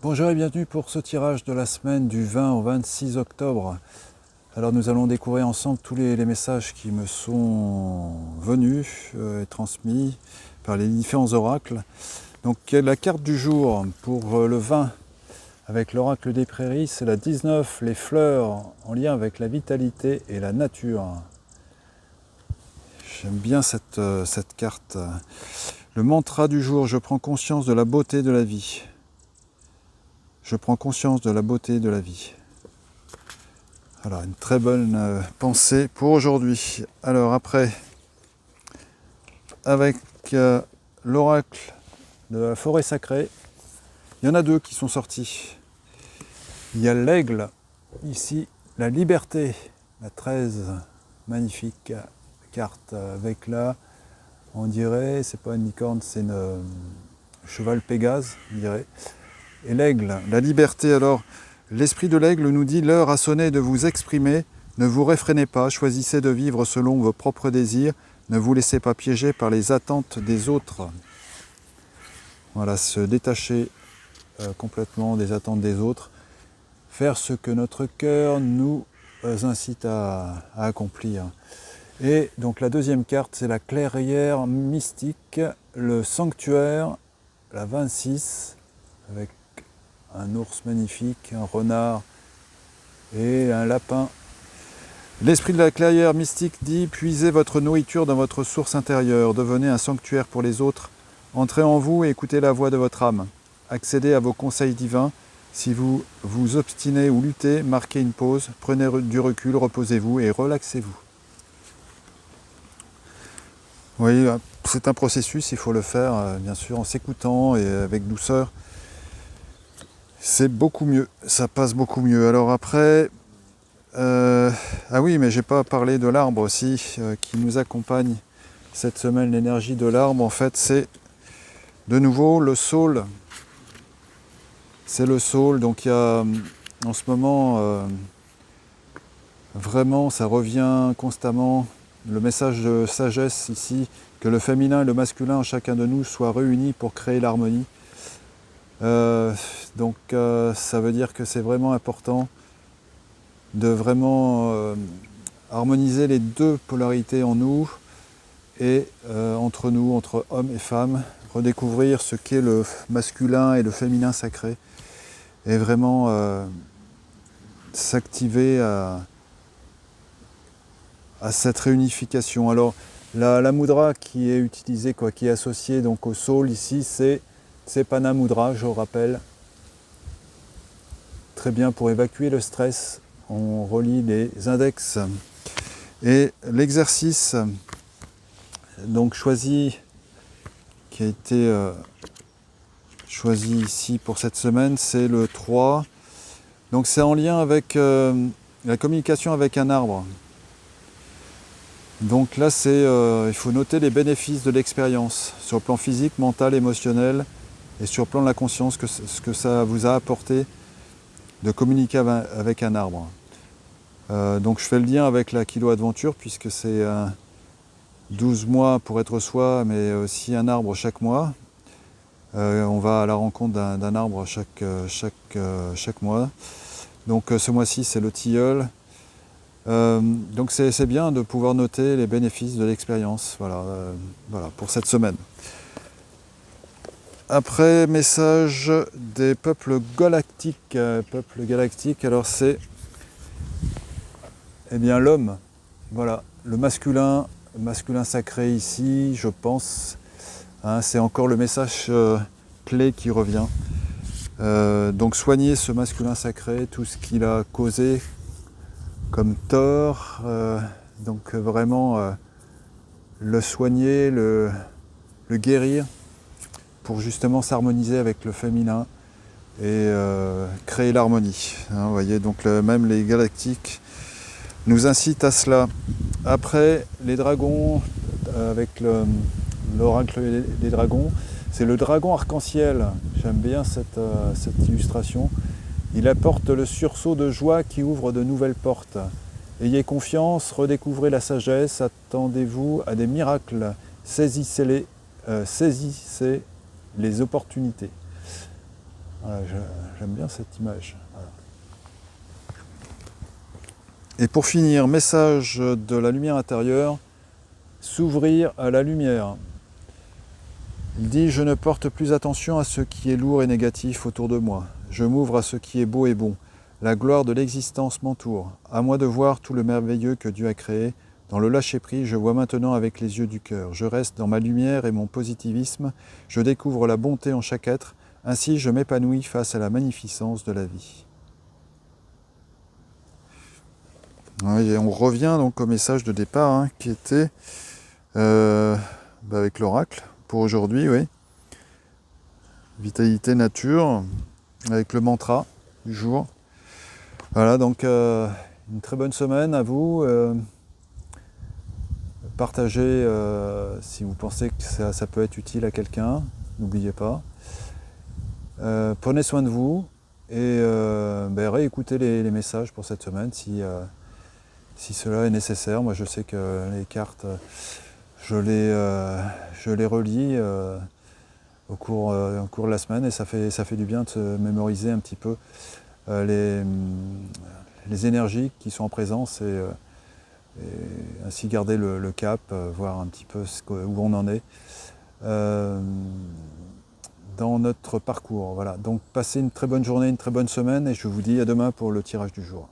Bonjour et bienvenue pour ce tirage de la semaine du 20 au 26 octobre. Alors nous allons découvrir ensemble tous les messages qui me sont venus et transmis par les différents oracles. Donc la carte du jour pour le 20 avec l'oracle des prairies, c'est la 19, les fleurs en lien avec la vitalité et la nature. J'aime bien cette carte. Le mantra du jour, je prends conscience de la beauté de la vie. Je prends conscience de la beauté de la vie. Voilà, une très bonne pensée pour aujourd'hui. Alors après, avec l'oracle de la forêt sacrée, il y en a deux qui sont sortis. Il y a l'aigle, ici, la liberté, la 13, magnifique carte avec là, on dirait, c'est pas une licorne, c'est un cheval Pégase, on dirait. Et l'aigle, la liberté, alors, l'esprit de l'aigle nous dit « L'heure a sonné de vous exprimer, ne vous réfrénez pas, choisissez de vivre selon vos propres désirs, ne vous laissez pas piéger par les attentes des autres. » Voilà, se détacher complètement des attentes des autres, faire ce que notre cœur nous incite à accomplir. Et donc la deuxième carte, c'est la clairière mystique, le sanctuaire, la 26, avec un ours magnifique, un renard et un lapin. L'esprit de la clairière mystique dit « Puisez votre nourriture dans votre source intérieure, devenez un sanctuaire pour les autres, entrez en vous et écoutez la voix de votre âme. Accédez à vos conseils divins. Si vous vous obstinez ou luttez, marquez une pause, prenez du recul, reposez-vous et relaxez-vous. » Oui, c'est un processus, il faut le faire bien sûr en s'écoutant et avec douceur. C'est beaucoup mieux, ça passe beaucoup mieux. Alors après, ah oui, mais j'ai pas parlé de l'arbre aussi qui nous accompagne cette semaine. L'énergie de l'arbre, en fait, c'est de nouveau le saule. C'est le saule, donc il y a en ce moment, vraiment, ça revient constamment. Le message de sagesse ici, que le féminin et le masculin en chacun de nous soient réunis pour créer l'harmonie. Donc ça veut dire que c'est vraiment important de vraiment harmoniser les deux polarités en nous et entre nous, entre hommes et femmes, redécouvrir ce qu'est le masculin et le féminin sacré et vraiment s'activer à cette réunification. Alors la mudra qui est utilisée, qui est associée donc au saule ici, c'est Pana Mudra, je rappelle. Très bien pour évacuer le stress. On relie les index. Et l'exercice donc choisi, qui a été choisi ici pour cette semaine, c'est le 3. Donc c'est en lien avec la communication avec un arbre. Donc là, il faut noter les bénéfices de l'expérience sur le plan physique, mental, émotionnel et sur le plan de la conscience, ce que ça vous a apporté de communiquer avec un arbre. Donc je fais le lien avec la Kilo Adventure puisque c'est 12 mois pour être soi, mais aussi un arbre chaque mois. On va à la rencontre d'un arbre chaque mois. Donc ce mois-ci c'est le tilleul. Donc c'est bien de pouvoir noter les bénéfices de l'expérience, voilà, pour cette semaine. Après, message des peuples galactiques. Alors c'est bien l'homme, voilà, le masculin sacré ici, je pense. Hein, c'est encore le message clé qui revient. Donc soigner ce masculin sacré, tout ce qu'il a causé comme tort, donc vraiment le soigner, le guérir pour justement s'harmoniser avec le féminin et créer l'harmonie. Hein, vous voyez, donc même les galactiques nous incitent à cela. Après, les dragons, avec l'oracle des dragons, c'est le dragon arc-en-ciel. J'aime bien cette illustration. Il apporte le sursaut de joie qui ouvre de nouvelles portes. Ayez confiance, redécouvrez la sagesse, attendez-vous à des miracles, saisissez les opportunités. Voilà, j'aime bien cette image. Voilà. Et pour finir, message de la lumière intérieure, s'ouvrir à la lumière. Il dit « Je ne porte plus attention à ce qui est lourd et négatif autour de moi. Je m'ouvre à ce qui est beau et bon. La gloire de l'existence m'entoure. À moi de voir tout le merveilleux que Dieu a créé. Dans le lâcher-prise, je vois maintenant avec les yeux du cœur. Je reste dans ma lumière et mon positivisme. Je découvre la bonté en chaque être. Ainsi, je m'épanouis face à la magnificence de la vie. » Et on revient donc au message de départ hein, qui était avec l'oracle pour aujourd'hui, oui. Vitalité nature, avec le mantra du jour. Voilà, donc une très bonne semaine à vous. Partagez si vous pensez que ça peut être utile à quelqu'un, n'oubliez pas. Prenez soin de vous et réécoutez les messages pour cette semaine si cela est nécessaire. Moi je sais que les cartes, je les relis au cours de la semaine et ça fait du bien de se mémoriser un petit peu les énergies qui sont en présence et ainsi garder le cap, voir un petit peu où on en est dans notre parcours. Voilà. Donc passez une très bonne journée, une très bonne semaine et je vous dis à demain pour le tirage du jour.